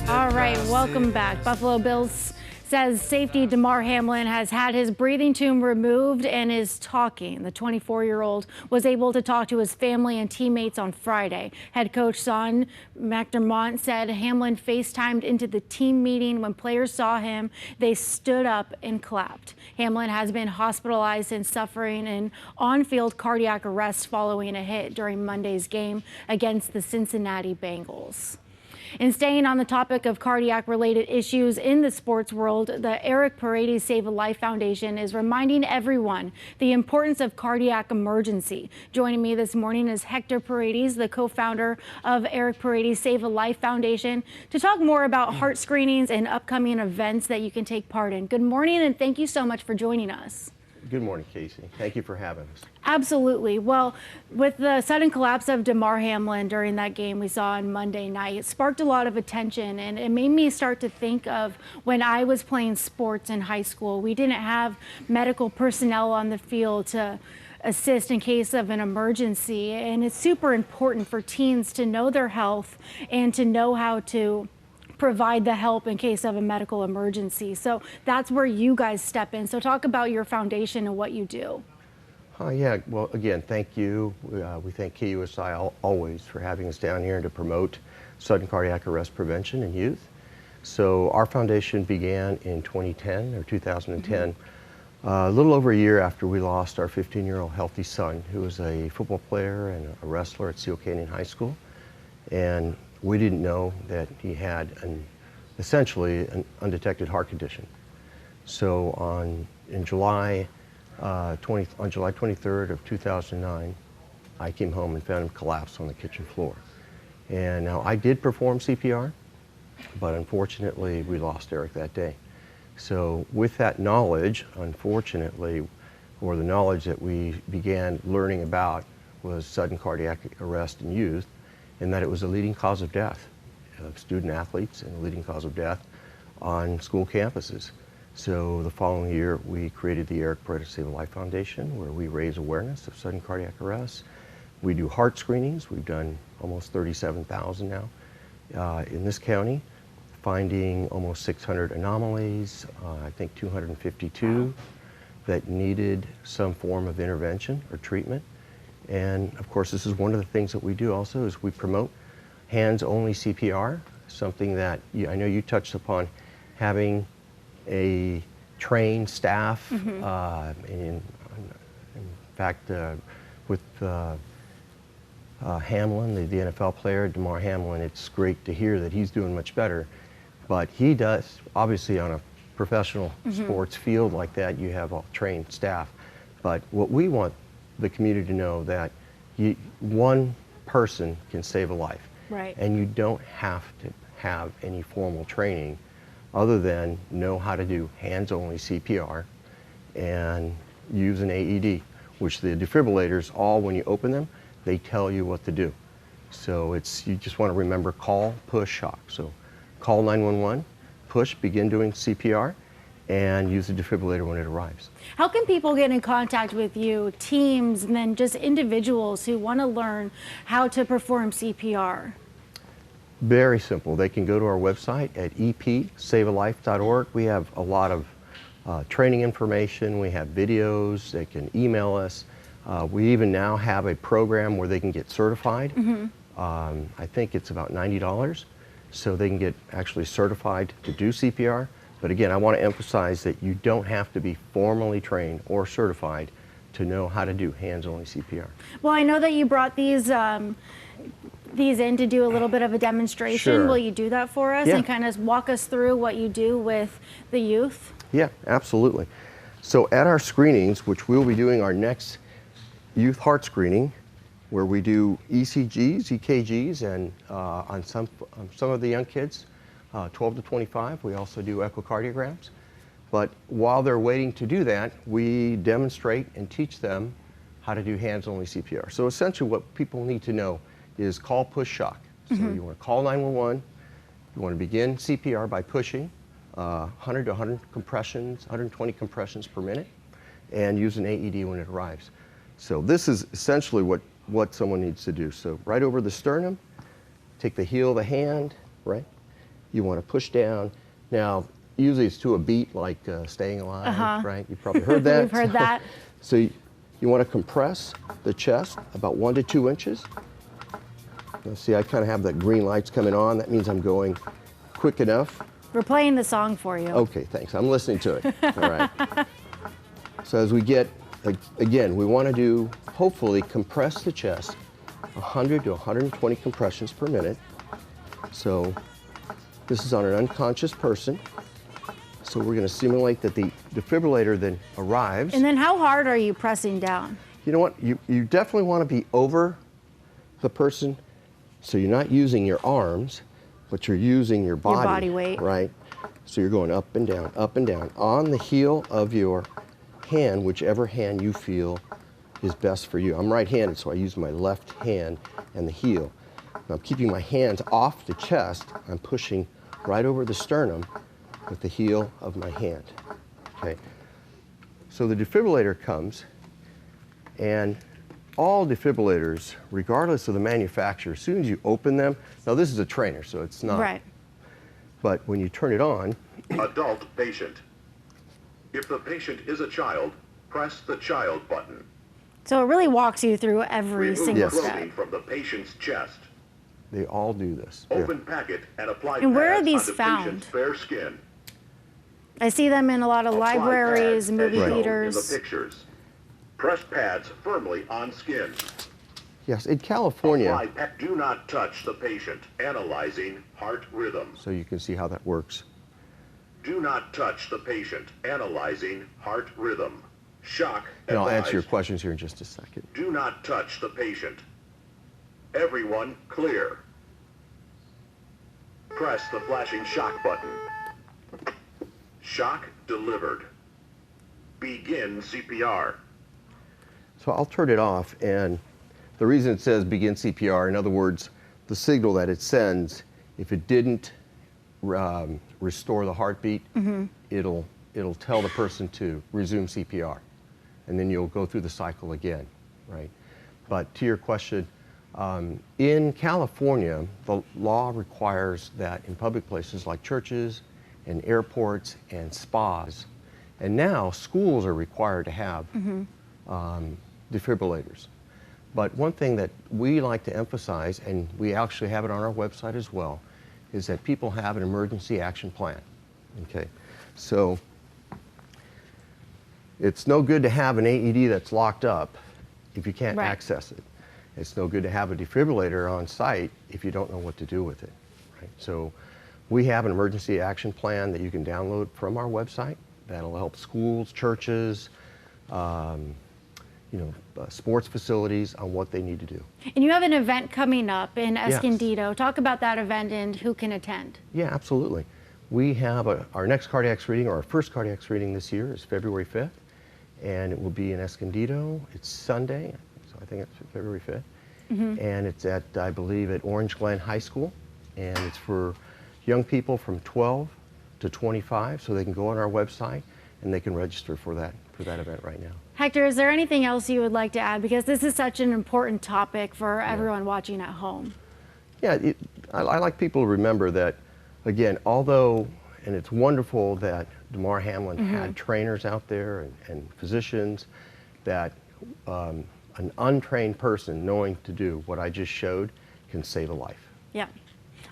All right, welcome back. Buffalo Bills says safety Damar Hamlin has had his breathing tube removed and is talking. The 24-year-old was able to talk to his family and teammates on Friday. Head coach Son McDermott said Hamlin FaceTimed into the team meeting. When players saw him, they stood up and clapped. Hamlin has been hospitalized and suffering an on-field cardiac arrest following a hit during Monday's game against the Cincinnati Bengals. And staying on the topic of cardiac-related issues in the sports world, the Hector Paredes Save a Life Foundation is reminding everyone the importance of cardiac emergency. Joining me this morning is Hector Paredes, the co-founder of Hector Paredes Save a Life Foundation, to talk more about heart screenings and upcoming events that you can take part in. Good morning, and thank you so much for joining us. Good morning, Casey. Thank you for having us. Absolutely. Well, with the sudden collapse of Damar Hamlin during that game we saw on Monday night, it sparked a lot of attention, and it made me start to think of when I was playing sports in high school. We didn't have medical personnel on the field to assist in case of an emergency, and it's super important for teens to know their health and to know how to provide the help in case of a medical emergency. So that's where you guys step in. So talk about your foundation and what you do. Yeah, well, again, thank you. We thank KUSI always for having us down here to promote sudden cardiac arrest prevention in youth. So our foundation began in 2010 or 2010, a little over a year after we lost our 15-year-old healthy son, who was a football player and a wrestler at Seal Canyon High School. And we didn't know that he had essentially an undetected heart condition. So on July 23rd of 2009, I came home and found him collapsed on the kitchen floor. And now I did perform CPR, but unfortunately we lost Eric that day. So with that knowledge, unfortunately, or the knowledge that we began learning about was sudden cardiac arrest in youth, and that it was a leading cause of death of student athletes and a leading cause of death on school campuses. So the following year, we created the Hector Paredes Save a Life Foundation, where we raise awareness of sudden cardiac arrest. We do heart screenings. We've done almost 37,000 now in this county, finding almost 600 anomalies, I think 252 that needed some form of intervention or treatment. And of course, this is one of the things that we do also, is we promote hands-only CPR, something that I know you touched upon, having a trained staff. In fact, with Hamlin, the NFL player, Damar Hamlin, it's great to hear that he's doing much better. But he does, obviously on a professional sports field like that, you have a trained staff. But what we want the community to know that one person can save a life. Right. And you don't have to have any formal training other than know how to do hands-only CPR and use an AED, which the defibrillators, when you open them, they tell you what to do. So you just want to remember call, push, shock. So call 911, push, begin doing CPR, and use the defibrillator when it arrives. How can people get in contact with you, teams, and then just individuals who want to learn how to perform CPR? Very simple. They can go to our website at epsavealife.org. We have a lot of training information. We have videos. They can email us. We even now have a program where they can get certified. I think it's about $90, so they can get actually certified to do CPR. But again, I want to emphasize that you don't have to be formally trained or certified to know how to do hands-only CPR. Well, I know that you brought these in to do a little bit of a demonstration. Sure. Will you do that for us and kind of walk us through what you do with the youth? Yeah, absolutely. So at our screenings, which we'll be doing our next youth heart screening, where we do ECGs, EKGs, and on some of the young kids, 12 to 25, we also do echocardiograms. But while they're waiting to do that, we demonstrate and teach them how to do hands-only CPR. So essentially what people need to know is call, push, shock. So you want to call 911, you want to begin CPR by pushing 100 to 120 compressions per minute, and use an AED when it arrives. So this is essentially what someone needs to do. So right over the sternum, take the heel of the hand, right? You want to push down. Now, usually it's to a beat like Staying Alive, right? You've probably heard that. We've heard that. So you want to compress the chest about 1 to 2 inches. Now, see, I kind of have the green lights coming on. That means I'm going quick enough. We're playing the song for you. Okay, thanks. I'm listening to it. All right. So as we get, again, we want to hopefully compress the chest 100 to 120 compressions per minute. So this is on an unconscious person. So we're going to simulate that the defibrillator then arrives. And then how hard are you pressing down? You know what? You definitely want to be over the person, so you're not using your arms, but you're using your body. Your body weight. Right? So you're going up and down on the heel of your hand, whichever hand you feel is best for you. I'm right-handed, so I use my left hand and the heel. Now I'm keeping my hands off the chest. I'm pushing right over the sternum with the heel of my hand. Okay. So the defibrillator comes, and all defibrillators, regardless of the manufacturer, as soon as you open them, now this is a trainer, so it's not. Right. But when you turn it on. Adult patient. If the patient is a child, press the child button. So it really walks you through every Remove single clothing step. from the patient's chest. They all do this. Open packet and apply And where are pads these on the found? patient's bare skin. I see them in a lot of Apply libraries, pads movie as shown theaters. in the pictures. Press pads firmly on skin. Yes, in California. Do not touch the patient. Analyzing heart rhythm. So you can see how that works. Do not touch the patient. Analyzing heart rhythm. Shock And I'll answer your advised. questions here in just a second. Do not touch the patient. Everyone clear. Press the flashing shock button. Shock delivered. Begin CPR. So I'll turn it off, and the reason it says begin CPR, in other words, the signal that it sends, if it didn't restore the heartbeat, it'll tell the person to resume CPR, and then you'll go through the cycle again, right? But to your question, in California, the law requires that in public places like churches and airports and spas, and now schools are required to have defibrillators. But one thing that we like to emphasize, and we actually have it on our website as well, is that people have an emergency action plan. Okay, so it's no good to have an AED that's locked up if you can't access it. It's no good to have a defibrillator on site if you don't know what to do with it. Right? So we have an emergency action plan that you can download from our website that'll help schools, churches, sports facilities on what they need to do. And you have an event coming up in Escondido. Talk about that event and who can attend. Yeah, absolutely. We have our next cardiac screening, or our first cardiac screening this year, is February 5th, and it will be in Escondido. It's Sunday, so I think it's February 5th. And it's at, I believe, at Orange Glen High School, and it's for young people from 12 to 25, so they can go on our website and they can register for that event right now. Hector, is there anything else you would like to add? Because this is such an important topic for everyone watching at home. Yeah, I like people to remember that, again, although, and it's wonderful that Damar Hamlin had trainers out there and physicians, that an untrained person knowing to do what I just showed can save a life. Yeah.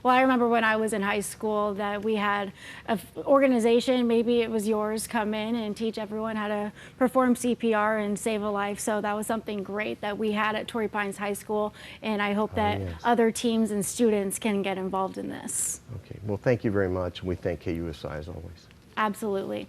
Well, I remember when I was in high school that we had an organization, maybe it was yours, come in and teach everyone how to perform CPR and save a life. So that was something great that we had at Torrey Pines High School, and I hope that other teams and students can get involved in this. Okay, well, thank you very much, and we thank KUSI as always. Absolutely.